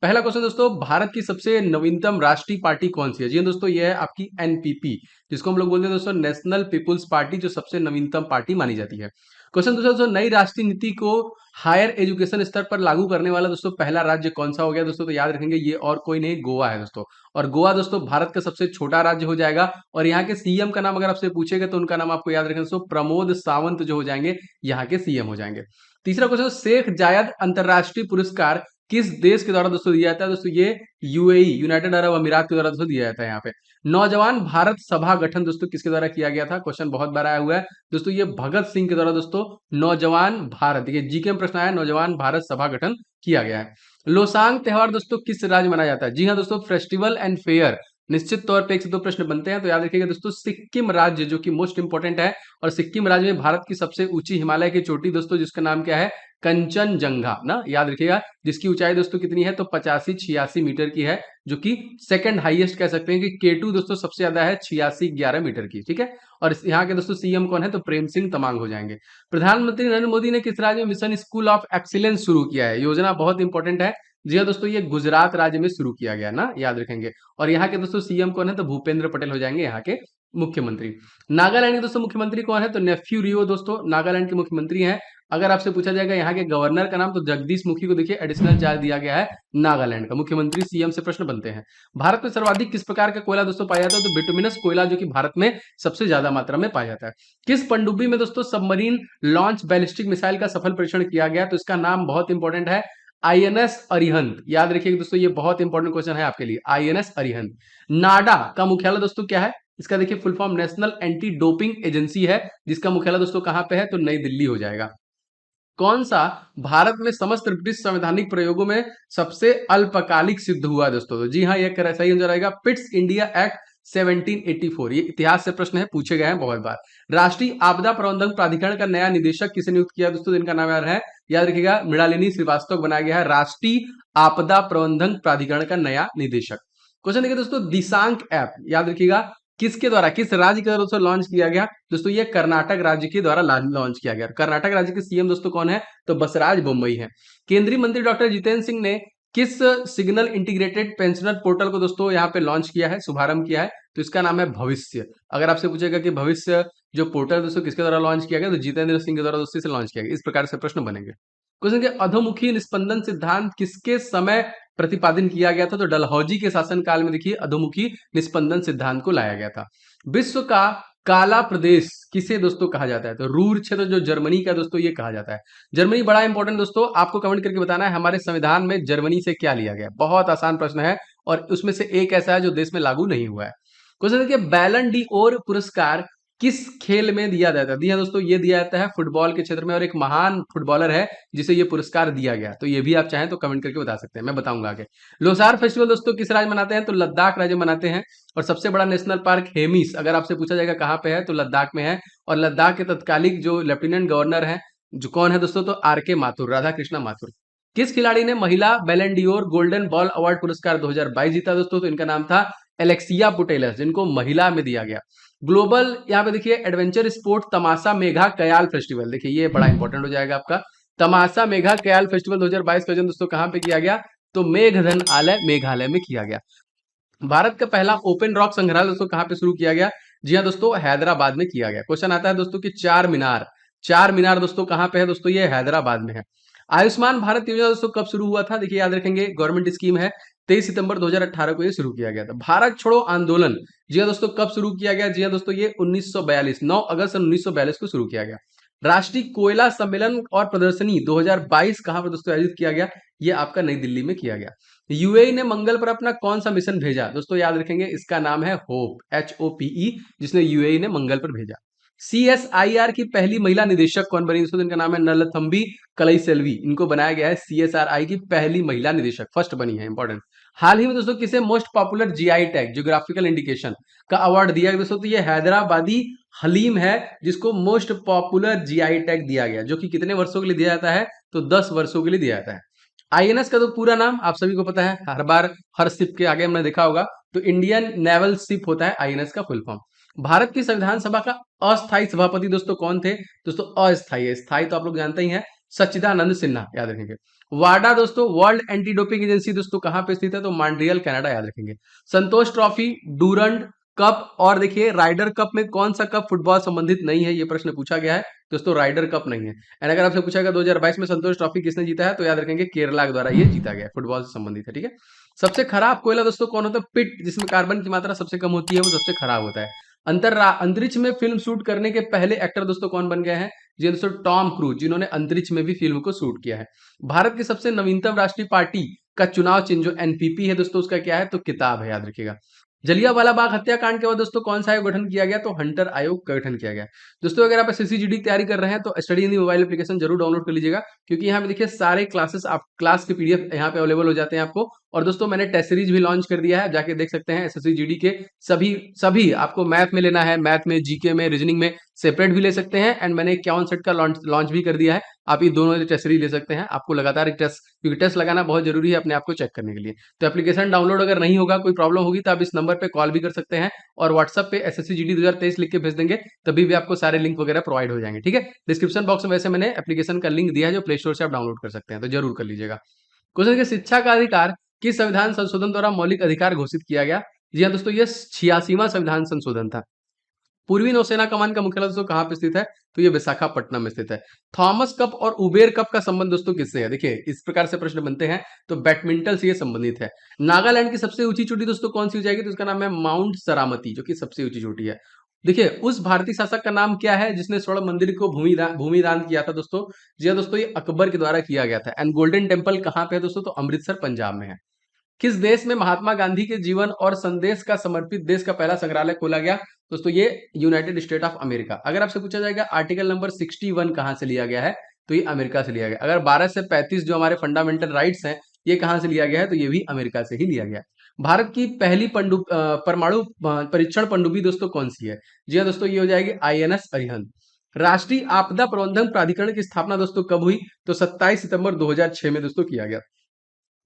पहला क्वेश्चन दोस्तों, भारत की सबसे नवीनतम राष्ट्रीय पार्टी कौन सी है? जी हाँ दोस्तों, ये है आपकी एनपीपी, जिसको हम लोग बोलते हैं दोस्तों नेशनल पीपुल्स पार्टी, जो सबसे नवीनतम पार्टी मानी जाती है। क्वेश्चन दूसरा दोस्तों, नई राष्ट्रीय नीति को हायर एजुकेशन स्तर पर लागू करने वाला दोस्तों पहला राज्य कौन सा हो गया दोस्तों? तो याद रखेंगे, ये और कोई नहीं, गोवा है दोस्तों। और गोवा दोस्तों भारत का सबसे छोटा राज्य हो जाएगा। और यहाँ के सीएम का नाम अगर आपसे पूछेगा तो उनका नाम आपको याद रखें दोस्तों, प्रमोद सावंत जो हो जाएंगे यहाँ के सीएम हो जाएंगे। तीसरा क्वेश्चन, शेख जायद अंतरराष्ट्रीय पुरस्कार किस देश के द्वारा दोस्तों दिया जाता है? दोस्तों ये यूएई, यूनाइटेड अरब अमीरात के द्वारा दोस्तों दिया जाता है यहाँ पे। नौजवान भारत सभा गठन दोस्तों किसके द्वारा किया गया था? क्वेश्चन बहुत बार आया हुआ है दोस्तों, ये भगत सिंह के द्वारा दोस्तों नौजवान भारत, देखिए जीके में प्रश्न आया, नौजवान भारत सभा गठन किया गया है। लोसांग त्योहार दोस्तों किस राज्य मनाया जाता है? जी हाँ दोस्तों, फेस्टिवल एंड फेयर। निश्चित तौर पे एक से दो प्रश्न बनते हैं, तो याद रखिएगा दोस्तों, सिक्किम राज्य जो कि मोस्ट इंपोर्टेंट है, और सिक्किम राज्य में भारत की सबसे ऊंची हिमालय की चोटी दोस्तों, जिसका नाम क्या है? कंचनजंगा ना, याद रखिएगा। जिसकी ऊंचाई दोस्तों कितनी है? तो 85-86 मीटर की है, जो कि सेकंड हाईएस्ट कह सकते हैं कि केटू दोस्तों सबसे ज्यादा है 86-11 मीटर की, ठीक है। और यहाँ के दोस्तों सीएम कौन है? तो प्रेम सिंह तमांग हो जाएंगे। प्रधानमंत्री नरेंद्र मोदी ने किस राज्य में मिशन स्कूल ऑफ एक्सीलेंस शुरू किया है? योजना बहुत इंपॉर्टेंट है। जी हाँ दोस्तों, ये गुजरात राज्य में शुरू किया गया ना, याद रखेंगे। और यहाँ के दोस्तों सीएम कौन है? तो भूपेंद्र पटेल हो जाएंगे यहाँ के मुख्यमंत्री। नागालैंड के दोस्तों मुख्यमंत्री कौन है? तो नेफ्यू रियो दोस्तों नागालैंड के मुख्यमंत्री हैं। अगर आपसे पूछा जाएगा यहाँ के गवर्नर का नाम, तो जगदीश मुखी को देखिए एडिशनल चार्ज दिया गया है नागालैंड का। मुख्यमंत्री सीएम से प्रश्न बनते हैं। भारत में सर्वाधिक किस प्रकार का कोयला दोस्तों पाया जाता है? तो बिटुमिनस कोयला, जो कि भारत में सबसे ज्यादा मात्रा में पाया जाता है। किस पनडुब्बी में दोस्तों सबमरीन लॉन्च बैलिस्टिक मिसाइल का सफल परीक्षण किया गया? तो इसका नाम बहुत इंपॉर्टेंट है, आईएनएस अरिहंत। याद रखिएगा दोस्तों, ये बहुत इंपॉर्टेंट क्वेश्चन है आपके लिए, आईएनएस अरिहंत। नाडा का मुख्यालय दोस्तों क्या है? इसका देखिए full form national anti doping agency है, जिसका मुख्यालय दोस्तों कहां पे है? तो नई दिल्ली हो जाएगा। कौन सा भारत में समस्त ब्रिटिश संवैधानिक प्रयोगों में सबसे अल्पकालिक सिद्ध हुआ दोस्तों? तो जी हाँ, ये सही आंसर आएगा पिट्स इंडिया एक्ट 1784। ये इतिहास से प्रश्न है, पूछे गए हैं बहुत बार। राष्ट्रीय आपदा प्रबंधन प्राधिकरण का नया निदेशक किसे नियुक्त किया दोस्तों? इनका नाम याद है, याद रखिएगा, मृणालिनी श्रीवास्तव बनाया गया है राष्ट्रीय आपदा प्रबंधन प्राधिकरण का नया निदेशक। क्वेश्चन देखिए दोस्तों, दिशांक ऐप याद रखिएगा, किसके द्वारा, किस राज्य के द्वारा दोस्तों लॉन्च किया गया? दोस्तों ये कर्नाटक राज्य के द्वारा लॉन्च किया गया। कर्नाटक राज्य के सीएम दोस्तों कौन है? तो बसराज बोम्मई है। केंद्रीय मंत्री डॉक्टर जितेंद्र सिंह ने किस सिग्नल इंटीग्रेटेड पेंशनर पोर्टल को दोस्तों यहाँ पे लॉन्च किया है, शुभारंभ किया है? तो इसका नाम है भविष्य। अगर आपसे पूछेगा कि भविष्य जो पोर्टल दोस्तों किसके द्वारा लॉन्च किया गया, तो जितेंद्र सिंह के द्वारा दोस्तों से लॉन्च किया गया। इस प्रकार से प्रश्न बनेंगे। क्वेश्चन के अधोमुखी निस्पंदन सिद्धांत किसके समय प्रतिपादन किया गया था? तो डलहौजी के शासनकाल में देखिए अधोमुखी निस्पंदन सिद्धांत को लाया गया था। विश्व का काला प्रदेश किसे दोस्तों कहा जाता है? तो रूर क्षेत्र जो जर्मनी का दोस्तों ये कहा जाता है। जर्मनी बड़ा इंपॉर्टेंट दोस्तों, आपको कमेंट करके बताना है हमारे संविधान में जर्मनी से क्या लिया गया। बहुत आसान प्रश्न है, और उसमें से एक ऐसा है जो देश में लागू नहीं हुआ है। क्वेश्चन देखिए, बैलन डी ओर पुरस्कार किस खेल में दिया जाता है? दिया दोस्तों, ये दिया जाता है फुटबॉल के क्षेत्र में, और एक महान फुटबॉलर है जिसे ये पुरस्कार दिया गया। तो ये भी आप चाहें तो कमेंट करके बता सकते हैं, मैं बताऊंगा आगे। लोसार फेस्टिवल दोस्तों किस राज्य मनाते हैं? तो लद्दाख राज्य मनाते हैं। और सबसे बड़ा नेशनल पार्क हेमिस, अगर आपसे पूछा जाएगा कहाँ पे है, तो लद्दाख में है। और लद्दाख के तत्कालिक जो लेफ्टिनेंट गवर्नर है, जो कौन है दोस्तों? तो आर के माथुर, राधा कृष्णा माथुर। किस खिलाड़ी ने महिला बैलन डियोर गोल्डन बॉल अवार्ड पुरस्कार 2022 जीता दोस्तों? तो इनका नाम था एलेक्सिया पुटेलस, जिनको महिला में दिया गया। ग्लोबल यहाँ पे देखिए एडवेंचर स्पोर्ट तमाशा मेघा कयाल फेस्टिवल, देखिए ये बड़ा इंपॉर्टेंट हो जाएगा आपका। तमाशा मेघा कयाल फेस्टिवल 2022 का आयोजन दोस्तों कहाँ पे किया गया? तो मेघधन आलय मेघालय में किया गया। भारत का पहला ओपन रॉक संग्रहालय दोस्तों कहाँ पे शुरू किया गया? जी हाँ दोस्तों, हैदराबाद में किया गया। क्वेश्चन आता है दोस्तों कि चार मीनार, चार मीनार दोस्तों कहाँ पे है? दोस्तों ये हैदराबाद में है। आयुष्मान भारत योजना दोस्तों कब शुरू हुआ था? देखिए याद रखेंगे, गवर्नमेंट स्कीम है, 23 सितंबर 2018 को ये शुरू किया गया था। भारत छोड़ो आंदोलन, जी हाँ दोस्तों, कब शुरू किया गया? जी हाँ दोस्तों, ये 1942 9 अगस्त 1942 को शुरू किया गया। राष्ट्रीय कोयला सम्मेलन और प्रदर्शनी 2022 कहां पर दोस्तों आयोजित किया गया? ये आपका नई दिल्ली में किया गया। यूएई ने मंगल पर अपना कौन सा मिशन भेजा? दोस्तों याद रखेंगे, इसका नाम है होप, HOPE, जिसने यूएई ने मंगल पर भेजा। CSIR की पहली महिला निदेशक कौन बनी दोस्तों? इनका नाम है नलथम्बी कलईसेल्वी, इनको बनाया गया है CSRI की पहली महिला निदेशक, फर्स्ट बनी है, इंपॉर्टेंट। हाल ही में दोस्तों किसे most popular GI tag, geographical indication का अवार्ड दिया गया दोस्तों? तो ये हैदराबादी हलीम है, जिसको मोस्ट पॉपुलर GI टैग दिया गया, जो कि कितने वर्षों के लिए दिया जाता है? तो 10 वर्षों के लिए दिया जाता है। INS का तो पूरा नाम आप सभी को पता है, हर बार हर शिप के आगे हमने देखा होगा, तो इंडियन नेवल शिप होता है INS का फुल फॉर्म। भारत की संविधान सभा का अस्थायी सभापति दोस्तों कौन थे? दोस्तों अस्थायी, स्थायी तो आप लोग जानते ही हैं, सच्चिदानंद सिन्हा, याद रखेंगे। वाडा दोस्तों, वर्ल्ड एंटी डोपिंग एजेंसी दोस्तों कहां पे स्थित है? तो मॉन्ट्रियल कनाडा, याद रखेंगे। संतोष ट्रॉफी, डूरंड कप और देखिए राइडर कप में कौन सा कप फुटबॉल संबंधित नहीं है? ये प्रश्न पूछा गया है दोस्तों, राइडर कप नहीं है। एंड अगर आपसे पूछा गया 2022 में संतोष ट्रॉफी किसने जीता है? तो याद रखेंगे केरला के द्वारा ये जीता गया, फुटबॉल से संबंधित है, ठीक है। सबसे खराब कोयला दोस्तों कौन होता है? पिट, जिसमें कार्बन की मात्रा सबसे कम होती है, वो सबसे खराब होता है। अंतरिक्ष में फिल्म शूट करने के पहले एक्टर दोस्तों कौन बन गए हैं? जी दोस्तों, टॉम क्रूज, जिन्होंने अंतरिक्ष में भी फिल्म को शूट किया है। भारत की सबसे नवीनतम राष्ट्रीय पार्टी का चुनाव चिन्ह जो NPP है दोस्तों, उसका क्या है? तो किताब है, याद रखिएगा। जलियांवाला बाग हत्याकांड के बाद दोस्तों कौन सा आयोग गठन किया गया? तो हंटर आयोग का गठन किया गया। दोस्तों अगर आप SSC GD की तैयारी कर रहे हैं तो study in the mobile application जरूर डाउनलोड कर लीजिएगा, क्योंकि यहाँ पे देखिए सारे क्लासेस, आप क्लास के PDF यहाँ पे अवेलेबल हो जाते हैं आपको। और दोस्तों मैंने टेस्ट सीरीज भी लॉन्च कर दिया है, जाके देख सकते हैं। SSC GD के सभी सभी आपको मैथ में लेना है, मैथ में, GK में, रीजनिंग में सेपरेट भी ले सकते हैं। एंड मैंने 51 सेट का लॉन्च भी कर दिया है, आप ये दोनों टेस्ट सीरीज ले सकते हैं। आपको लगातार टेस्ट, क्योंकि टेस्ट लगाना बहुत जरूरी है अपने आप को चेक करने के लिए। तो एप्लीकेशन डाउनलोड अगर नहीं होगा, कोई प्रॉब्लम होगी, तो आप इस नंबर पे कॉल भी कर सकते हैं, और व्हाट्सएप पे SSC GD 2023 लिख के भेज देंगे, तभी भी आपको सारे लिंक वगैरह प्रोवाइड हो जाएंगे, ठीक है। डिस्क्रिप्शन बॉक्स में वैसे मैंने एप्लीकेशन का लिंक दिया है, जो प्ले स्टोर से आप डाउनलोड कर सकते हैं, तो जरूर कर लीजिएगा। क्वेश्चन के शिक्षा का अधिकार किस संविधान संशोधन द्वारा मौलिक अधिकार घोषित किया गया? जी हाँ दोस्तों, ये 86वां संविधान संशोधन था। पूर्वी नौसेना कमान का मुख्यालय दोस्तों कहां पे स्थित है? तो ये विशाखापट्टनम में स्थित है। थॉमस कप और उबेर कप का संबंध दोस्तों किससे है? देखिए इस प्रकार से प्रश्न बनते हैं, तो बैडमिंटन से ये संबंधित है। नागालैंड की सबसे ऊंची चोटी दोस्तों कौन सी हो जाएगी? तो इसका नाम है माउंट सरामती, जो कि सबसे ऊंची चोटी है। देखिए उस भारतीय शासक का नाम क्या है जिसने स्वर्ण मंदिर को भूमि दान किया था दोस्तों? जी हाँ दोस्तों, ये अकबर के द्वारा किया गया था। एंड गोल्डन टेम्पल कहां पे है दोस्तों? तो अमृतसर पंजाब में है। किस देश में महात्मा गांधी के जीवन और संदेश का समर्पित देश का पहला संग्रहालय खोला गया? दोस्तों ये यूनाइटेड स्टेट ऑफ अमेरिका। अगर आपसे पूछा जाएगा आर्टिकल नंबर 61 कहां से लिया गया है? तो ये अमेरिका से लिया गया। अगर 12 से 35 जो हमारे फंडामेंटल राइट्स हैं, ये कहां से लिया गया है? तो ये भी अमेरिका से ही लिया गया। भारत की पहली परमाणु परीक्षण पनडुब्बी दोस्तों कौन सी है? जी हाँ दोस्तों, ये हो जाएगी INS अरिहंत। राष्ट्रीय आपदा प्रबंधन प्राधिकरण की स्थापना दोस्तों कब हुई? तो 27 सितंबर 2006 में दोस्तों किया गया।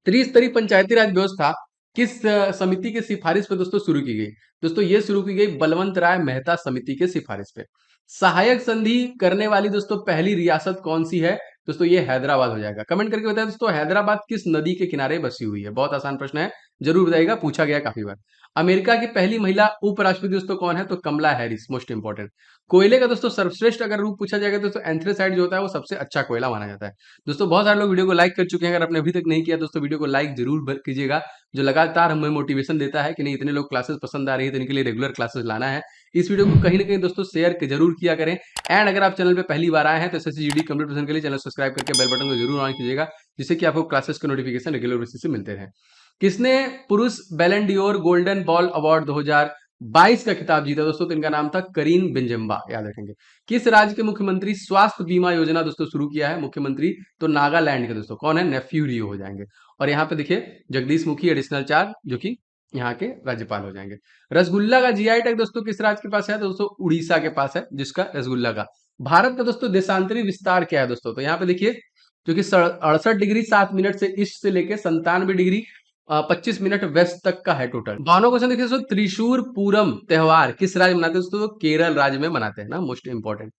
त्रिस्तरीय पंचायती राज व्यवस्था किस समिति की सिफारिश पे दोस्तों शुरू की गई? दोस्तों ये शुरू की गई बलवंत राय मेहता समिति के सिफारिश पे। सहायक संधि करने वाली दोस्तों पहली रियासत कौन सी है? दोस्तों ये हैदराबाद हो जाएगा। कमेंट करके बताएं दोस्तों, हैदराबाद किस नदी के किनारे बसी हुई है? बहुत आसान प्रश्न है, जरूर बताइएगा, पूछा गया काफी बार। अमेरिका की पहली महिला उपराष्ट्रपति दोस्तों कौन है? तो कमला हैरिस, मोस्ट इंपॉर्टेंट। कोयले का दोस्तों सर्वश्रेष्ठ अगर रूप पूछा जाएगा दोस्तों एंथ्रेसाइट जो होता है वो सबसे अच्छा कोयला माना जाता है। दोस्तों बहुत सारे लोग वीडियो को लाइक कर चुके हैं, अगर आपने अभी तक नहीं किया दोस्तों वीडियो को लाइक जरूर कीजिएगा, जो लगातार हमें मोटिवेशन देता है कि नहीं इतने लोग क्लासेस पसंद आ रही है, तो इनके लिए रेगुलर क्लासेस लाना है। इस वीडियो को कहीं ना कहीं दोस्तों शेयर जरूर किया करें। एंड अगर आप चैनल पे पहली बार आए हैं तो SSC GD कंप्लीट के लिए चैनल सब्सक्राइब करके बेल बटन को जरूर ऑन कीजिएगा, जिससे कि आपको क्लासेस के नोटिफिकेशन रेगुलर बेसिस से मिलते रहे। किसने पुरुष बैलन डियोर गोल्डन बॉल अवार्ड 2022 का खिताब जीता दोस्तों? तो इनका नाम था करीम बेंजेम्बा, याद रखेंगे। किस राज्य के मुख्यमंत्री स्वास्थ्य बीमा योजना दोस्तों शुरू किया है? मुख्यमंत्री तो नागालैंड के दोस्तों कौन है? नेफ्यू रियो हो जाएंगे। और यहाँ पे देखिए जगदीश मुखी एडिशनल चार्ज जो कि यहाँ के राज्यपाल हो जाएंगे। रसगुल्ला का जीआई टैग दोस्तों किस राज्य के पास है? तो दोस्तों उड़ीसा के पास है जिसका रसगुल्ला का। भारत का दोस्तों देशांतरी विस्तार क्या है दोस्तों? तो यहाँ पे देखिए जो कि 68 डिग्री 7 मिनट से ईस्ट से लेके 97 डिग्री 25 मिनट वेस्ट तक का है टोटल। दोनों क्वेश्चन देखिए दोस्तों, त्रिशूर पूरम त्योहार किस राज्य में मनाते हैं दोस्तों? तो केरल राज्य में मनाते हैं ना, मोस्ट इंपॉर्टेंट।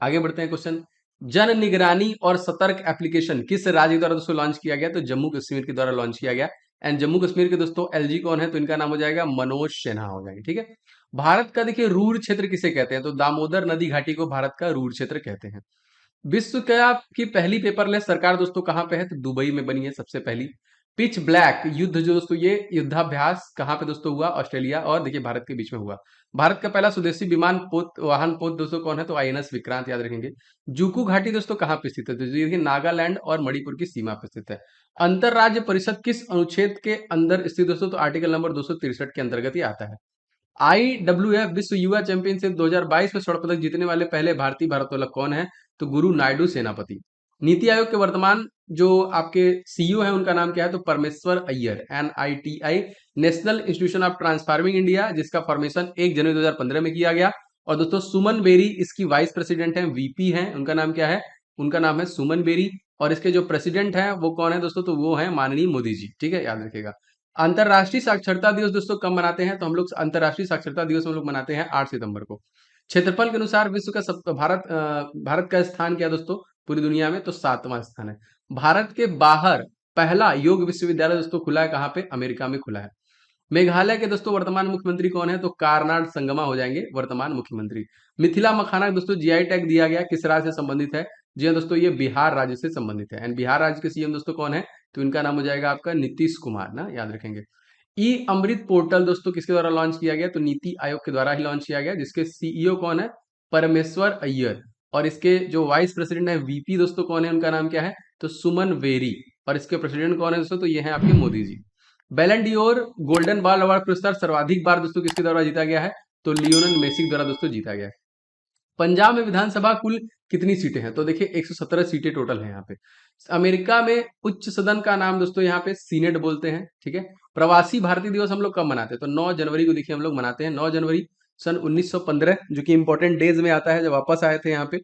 आगे बढ़ते हैं क्वेश्चन, जन निगरानी और सतर्क एप्लीकेशन किस राज्य द्वारा दोस्तों लॉन्च किया गया? तो जम्मू कश्मीर के द्वारा लॉन्च किया गया। एंड जम्मू कश्मीर के दोस्तों एलजी कौन है? तो इनका नाम हो जाएगा मनोज सिन्हा हो जाएंगे, ठीक है। भारत का देखिए रूर क्षेत्र किसे कहते हैं? तो दामोदर नदी घाटी को भारत का रूर क्षेत्र कहते हैं। विश्व कप की पहली पेपरलेस सरकार दोस्तों कहां पे है? तो दुबई में बनी है सबसे पहली। पिच ब्लैक युद्ध जो दोस्तों ये युद्धाभ्यास कहां पे दोस्तों हुआ? ऑस्ट्रेलिया और देखिए भारत के बीच में हुआ। भारत का पहला स्वदेशी विमान पोत वाहन पोत दोस्तों कौन है? तो आईएनएस विक्रांत, याद रखेंगे। जूकू घाटी दोस्तों कहां पे स्थित है? तो ये देखिए नागालैंड और मणिपुर की सीमा पे स्थित है। अंतरराज्य परिषद किस अनुच्छेद के अंदर स्थित दोस्तों? तो आर्टिकल नंबर 263 के अंतर्गत ही आता है। IWF विश्व युवा चैंपियनशिप 2022 में स्वर्ण पदक जीतने वाले पहले भारतीय भारोत्तोलक कौन है? तो गुरु नायडू सेनापति। नीति आयोग के वर्तमान जो आपके सीईओ हैं उनका नाम क्या है? तो परमेश्वर Iyer. NITI national institution of transforming India जिसका फॉर्मेशन 1 जनवरी 2015 में किया गया। और दोस्तों सुमन बेरी इसकी वाइस प्रेसिडेंट है, वीपी है, उनका नाम क्या है? उनका नाम है सुमन बेरी। और इसके जो प्रेसिडेंट है वो कौन है दोस्तों? तो वो है माननीय मोदी जी, ठीक है, याद रखिएगा। अंतरराष्ट्रीय साक्षरता दिवस दोस्तों कब मनाते हैं? तो हम लोग अंतरराष्ट्रीय साक्षरता दिवस हम लोग मनाते हैं 8 सितंबर को। क्षेत्रफल के अनुसार विश्व का सब भारत का स्थान क्या है दोस्तों पूरी दुनिया में? तो 7वां स्थान है। भारत के बाहर पहला योग विश्वविद्यालय दोस्तों खुला है कहाँ पे? अमेरिका में खुला है। मेघालय के दोस्तों वर्तमान मुख्यमंत्री कौन है? तो कार्नाड संगमा हो जाएंगे वर्तमान मुख्यमंत्री। मिथिला मखाना दोस्तों जीआई टैग दिया गया, किस राज्य से संबंधित है? जी हाँ दोस्तों, ये बिहार राज्य से संबंधित है। एंड बिहार राज्य के सीएम दोस्तों कौन है? तो इनका नाम हो जाएगा आपका नीतीश कुमार ना, याद रखेंगे। ई अमृत पोर्टल दोस्तों किसके द्वारा लॉन्च किया गया? तो नीति आयोग के द्वारा ही लॉन्च किया गया, जिसके सीईओ कौन है? परमेश्वर अय्यर। और इसके जो वाइस प्रेसिडेंट है वीपी दोस्तों कौन है? उनका नाम क्या है? तो सुमन वेरी। और इसके प्रेसिडेंट कौन है दोस्तों? तो ये है आपके मोदी जी। बैलन डियोर गोल्डन बॉल अवार्ड पुरस्कार सर्वाधिक बार दोस्तों किसके द्वारा जीता गया है? तो लियोनेल मेसी द्वारा दोस्तों जीता गया है। पंजाब में विधानसभा कुल कितनी सीटें हैं? तो देखिए 117 सीटें टोटल हैं यहाँ पे। अमेरिका में उच्च सदन का नाम दोस्तों यहाँ पे सीनेट बोलते हैं, ठीक है। प्रवासी भारतीय दिवस हम लोग कब मनाते हैं? तो 9 जनवरी को देखिए हम लोग मनाते हैं, 9 जनवरी सन 1915, जो कि इंपॉर्टेंट डेज में आता है जब वापस आए थे यहाँ पे।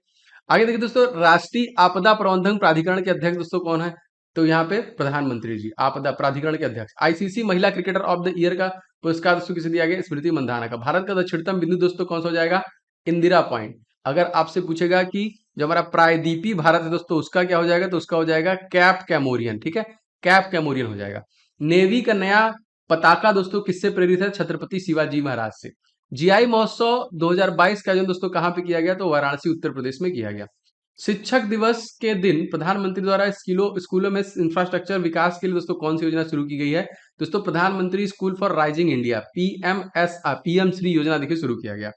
आगे देखिए दोस्तों, राष्ट्रीय आपदा प्रबंधन प्राधिकरण के अध्यक्ष दोस्तों कौन है? तो यहाँ पे प्रधानमंत्री जी, आपदा प्राधिकरण के अध्यक्ष। आईसीसी महिला क्रिकेटर ऑफ द ईयर का पुरस्कार दोस्तों किसे दिया गया? स्मृति मंधाना का। भारत का दक्षिणतम बिंदु दोस्तों कौन सा हो जाएगा? इंदिरा पॉइंट। अगर आपसे पूछेगा कि जो हमारा प्रायद्वीपीय भारत है दोस्तों उसका क्या हो जाएगा? तो उसका हो जाएगा कैप कैमोरियन, ठीक है, कैप कैमोरियन हो जाएगा। नेवी का नया पताका दोस्तों किससे प्रेरित है? छत्रपति शिवाजी महाराज से। जीआई महोत्सव 2022 का आयोजन दोस्तों कहां पे किया गया? तो वाराणसी उत्तर प्रदेश में किया गया। शिक्षक दिवस के दिन प्रधानमंत्री द्वारा स्कूलों में इंफ्रास्ट्रक्चर विकास के लिए दोस्तों कौन सी योजना शुरू की गई है? दोस्तों प्रधानमंत्री school for rising India PM Shri योजना देखिए शुरू किया गया।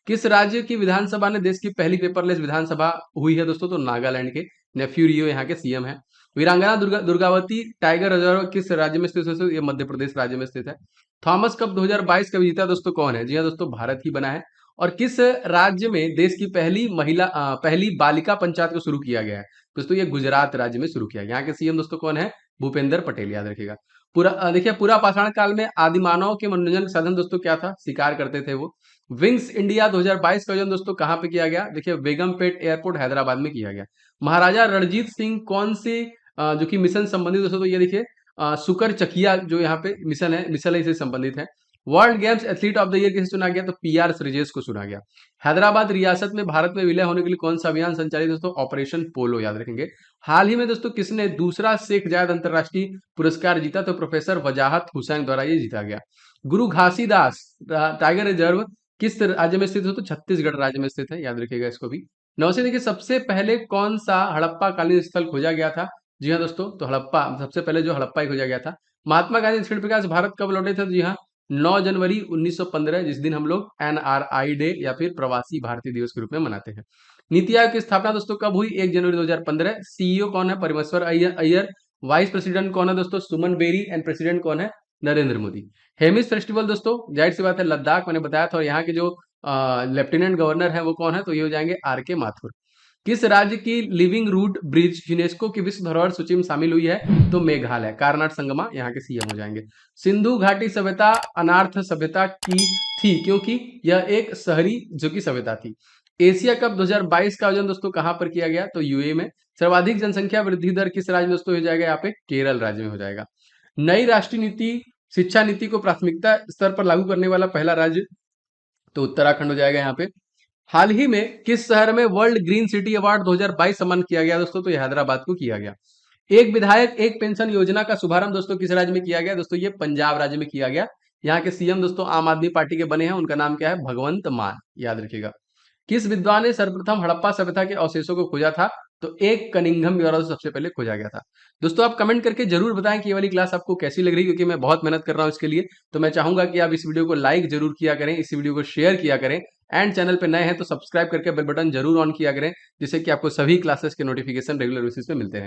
किस राज्य की विधानसभा ने देश की पहली पेपरलेस विधानसभा हुई है दोस्तों? तो नागालैंड के। नेफ्यू रियो यहाँ के सीएम है। वीरांगना दुर्गावती टाइगर रिजर्व किस राज्य में स्थित है दोस्तों? ये मध्य प्रदेश राज्य में स्थित है। थॉमस कप 2022 का विजेता दोस्तों कौन है? जी हाँ दोस्तों, भारत ही बना है। और किस राज्य में देश की पहली बालिका पंचायत को शुरू किया गया है? दोस्तों ये गुजरात राज्य में शुरू किया गया। यहाँ के सीएम दोस्तों कौन है? भूपेंद्र पटेल, याद रखिएगा। देखिए पूरा पाषाण काल में आदि मानव के मनोरंजन का साधन दोस्तों क्या था? शिकार करते थे वो। विंग्स इंडिया 2022 का आयोजन दोस्तों कहां पे किया गया? देखिए बेगमपेट एयरपोर्ट हैदराबाद में किया गया। महाराजा रणजीत सिंह कौन से जो कि मिशन संबंधित दोस्तों? तो ये देखिए सुकर चकिया जो यहाँ पे मिशन है इससे संबंधित है। World games athlete of the year किसे चुना गया? तो PR श्रीजेश को चुना गया। हैदराबाद रियासत में भारत में विलय होने के लिए कौन सा अभियान संचालित दोस्तों? ऑपरेशन पोलो, याद रखेंगे। हाल ही में दोस्तों किसने दूसरा शेख जायद अंतरराष्ट्रीय पुरस्कार जीता? तो प्रोफेसर वजाहत हुसैन द्वारा ये जीता गया। गुरु घासीदास टाइगर रिजर्व किस राज्य में स्थित हो? तो छत्तीसगढ़ राज्य में स्थित है, याद रखिएगा इसको भी। नौ से देखिए सबसे पहले कौन सा हड़प्पा कालीन स्थल खोजा गया था? जी हाँ दोस्तों, तो हड़प्पा सबसे पहले जो हड़प्पा ही खोजा गया था। महात्मा गांधी दक्षिण प्रकाश भारत कब लौटे थे? जी हाँ 9 जनवरी 1915, जिस दिन हम लोग NRI डे या फिर प्रवासी भारतीय दिवस के रूप में मनाते हैं। नीति आयोग की स्थापना दोस्तों कब हुई? 1 जनवरी 2015। सीईओ कौन है? परमेश्वर अय्यर। वाइस प्रेसिडेंट कौन है दोस्तों? सुमन बेरी। एंड प्रेसिडेंट कौन है? नरेंद्र मोदी। हेमिस फेस्टिवल दोस्तों जाहिर सी बात है लद्दाख, मैंने बताया था। और यहाँ के जो लेफ्टिनेंट गवर्नर है वो कौन है? तो ये हो जाएंगे आर के माथुर। किस राज्य की लिविंग रूट ब्रिज यूनेस्को की विश्व धरोहर सूची में शामिल हुई है? तो मेघालय। कारनाट संगमा यहाँ के सीएम हो जाएंगे। सिंधु घाटी सभ्यता अनार्थ सभ्यता की थी क्योंकि यह एक शहरी जो की सभ्यता थी। एशिया कप 2022 का आयोजन दोस्तों कहां पर किया गया? तो यूएई में। सर्वाधिक जनसंख्या वृद्धि दर किस राज्य में दोस्तों हो जाएगा? यहाँ पे केरल राज्य में हो जाएगा। नई राष्ट्रीय नीति शिक्षा नीति को प्राथमिकता स्तर पर लागू करने वाला पहला राज्य? तो उत्तराखंड हो जाएगा यहाँ पे। हाल ही में किस शहर में वर्ल्ड ग्रीन सिटी अवार्ड 2022 सम्मानित किया गया दोस्तों? तो ये हैदराबाद को किया गया। एक विधायक एक पेंशन योजना का शुभारंभ दोस्तों किस राज्य में किया गया? दोस्तों ये पंजाब राज्य में किया गया। यहाँ के सीएम दोस्तों आम आदमी पार्टी के बने हैं, उनका नाम क्या है? भगवंत मान, याद रखिएगा। किस विद्वान ने सर्वप्रथम हड़प्पा सभ्यता के अवशेषों को खोजा था? तो एक कनिंघम द्वारा सबसे पहले खोजा गया था। दोस्तों आप कमेंट करके जरूर बताएं कि ये वाली क्लास आपको कैसी लग रही है, क्योंकि मैं बहुत मेहनत कर रहा हूं इसके लिए। तो मैं चाहूंगा कि आप इस वीडियो को लाइक जरूर किया करें, इस वीडियो को शेयर किया करें, एंड चैनल पे नए हैं तो सब्सक्राइब करके बेल बटन जरूर ऑन किया करें, जिससे कि आपको सभी क्लासेस के नोटिफिकेशन रेगुलर बेसिस पे मिलते हैं।